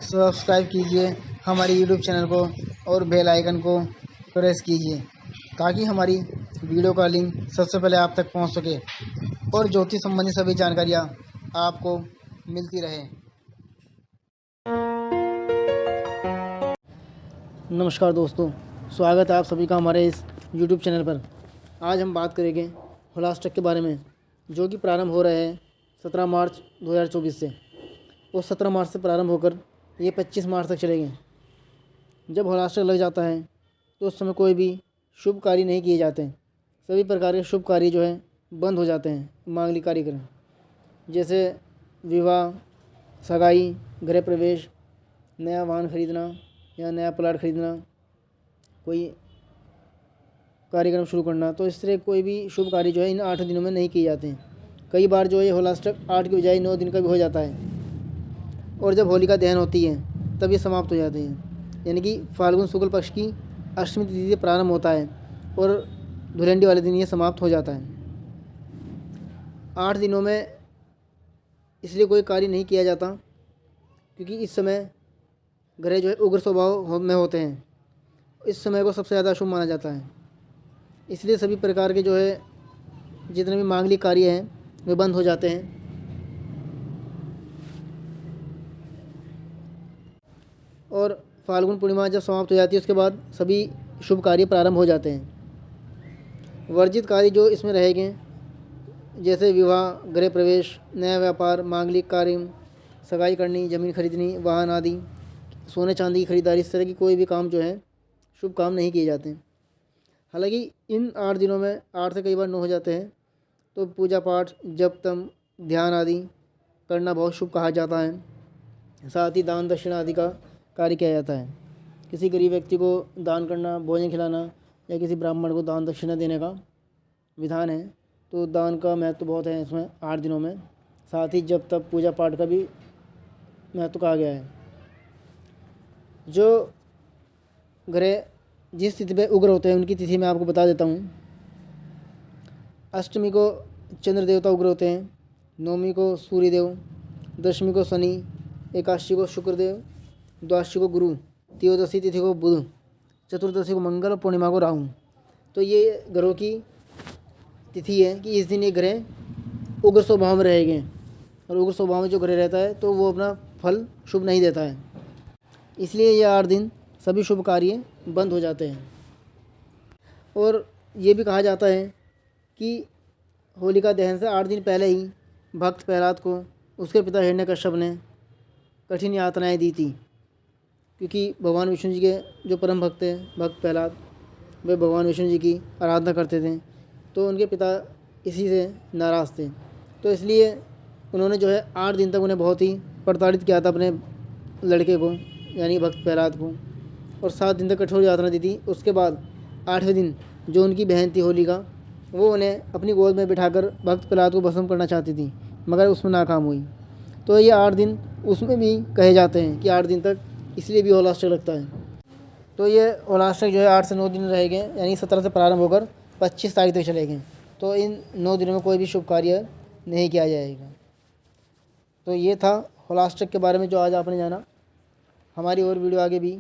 Subscribe कीजिए हमारे YouTube channel को और बेल आइकन को प्रेस कीजिए ताकि हमारी वीडियो का लिंक सबसे पहले आप तक पहुंच सके और ज्योतिष संबंधी सभी जानकारियां आपको मिलती रहे। नमस्कार दोस्तों, स्वागत है आप सभी का हमारे इस यूट्यूब चैनल पर। आज हम बात करेंगे होलाष्टक के बारे में, जो कि प्रारंभ हो रहे हैं 17 मार्च 2024 से और 17 मार्च से प्रारंभ होकर ये 25 मार्च तक चलेंगे। जब होलाष्टक लग जाता है तो उस समय कोई भी शुभ कार्य नहीं किए जाते। सभी प्रकार के शुभ कार्य जो है बंद हो जाते हैं। मांगलिक कार्यक्रम जैसे विवाह, सगाई, गृह प्रवेश, नया वाहन खरीदना या नया प्लाट खरीदना, कोई कार्यक्रम शुरू करना, तो इस तरह कोई भी शुभ कार्य जो है इन 8 दिनों में नहीं किए जाते हैं। कई बार जो है होलाष्टक 8 की बजाय 9 दिन का भी हो जाता है और जब होलिका दहन होती है तब ये समाप्त हो जाते हैं। यानी कि फाल्गुन शुक्ल पक्ष की अष्टमी तिथि से प्रारंभ होता है और धुलंडी वाले दिन ये समाप्त हो जाता है। 8 दिनों में इसलिए कोई कार्य नहीं किया जाता क्योंकि इस समय ग्रह जो है उग्र स्वभाव में होते हैं। इस समय को सबसे ज़्यादा शुभ माना जाता है। इसलिए सभी प्रकार के जो है जितने भी मांगलिक कार्य हैं वे बंद हो जाते हैं। और फाल्गुन पूर्णिमा जब समाप्त हो जाती है उसके बाद सभी शुभ कार्य प्रारंभ हो जाते हैं। वर्जित कार्य जो इसमें रहेंगे जैसे विवाह, गृह प्रवेश, नया व्यापार, मांगलिक कार्य, सगाई करनी, ज़मीन खरीदनी, वाहन आदि, सोने चांदी की खरीदारी, इस तरह की कोई भी काम जो है शुभ काम नहीं किए जाते हैं। हालांकि इन 8 दिनों में 8 से कई बार 9 हो जाते हैं तो पूजा पाठ, जप तप, ध्यान आदि करना बहुत शुभ कहा जाता है। साथ ही दान दक्षिणा आदि का कार्य किया जाता है। किसी गरीब व्यक्ति को दान करना, भोजन खिलाना या किसी ब्राह्मण को दान दक्षिणा देने का विधान है। तो दान का महत्व बहुत है इसमें 8 दिनों में। साथ ही जब तक पूजा पाठ का भी महत्व कहा गया है। जो ग्रह जिस तिथि पे उग्र होते हैं उनकी तिथि मैं आपको बता देता हूँ। अष्टमी को चंद्र देवता उग्र होते हैं, नवमी को सूर्यदेव, दशमी को शनि, एकादशी को शुक्रदेव, द्वादशी को गुरु, त्रयोदशी तिथि को बुध, चतुर्दशी को मंगल और पूर्णिमा को राहु। तो ये ग्रहों की तिथि है कि इस दिन ये ग्रह उग्र स्वभाव में रहेंगे और उग्र स्वभाव में जो ग्रह रहता है तो वो अपना फल शुभ नहीं देता है। इसलिए ये 8 दिन सभी शुभ कार्य बंद हो जाते हैं। और ये भी कहा जाता है कि होलिका दहन से 8 दिन पहले ही भक्त प्रहलाद को उसके पिता हिरण्यकश्यप ने कठिन यातनाएं दी थी, क्योंकि भगवान विष्णु जी के जो परम भक्त हैं भक्त प्रहलाद, वे भगवान विष्णु जी की आराधना करते थे। तो उनके पिता इसी से नाराज़ थे, तो इसलिए उन्होंने जो है 8 दिन तक उन्हें बहुत ही प्रताड़ित किया था अपने लड़के को, यानी भक्त प्रहलाद को, और 7 दिन तक कठोर यातना दी थी। उसके बाद 8वें दिन जो उनकी बहन थी होलिका, वो उन्हें अपनी गोद में बिठाकर भक्त प्रहलाद को भस्म करना चाहती थी, मगर उसमें नाकाम हुई। तो ये 8 दिन उसमें भी कहे जाते हैं कि 8 दिन तक इसलिए भी होलाष्टक लगता है। तो ये होलाष्टक जो है 8 से 9 दिन रहेंगे, यानी 17 से प्रारंभ होकर 25 तारीख तक चलेंगे। तो इन 9 दिनों में कोई भी शुभ कार्य नहीं किया जाएगा। तो ये था होलाष्टक के बारे में जो आज आपने जाना। हमारी और वीडियो आगे भी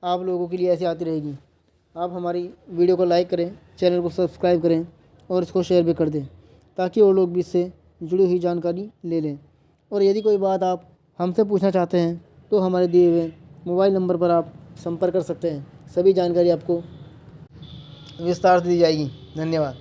आप लोगों के लिए ऐसी आती रहेगी। आप हमारी वीडियो को लाइक करें, चैनल को सब्सक्राइब करें और इसको शेयर भी कर दें ताकि और लोग भी इससे जुड़ी हुई जानकारी ले लें। और यदि कोई बात आप हमसे पूछना चाहते हैं तो हमारे दिए हुए मोबाइल नंबर पर आप संपर्क कर सकते हैं। सभी जानकारी आपको विस्तार से दी जाएगी। धन्यवाद।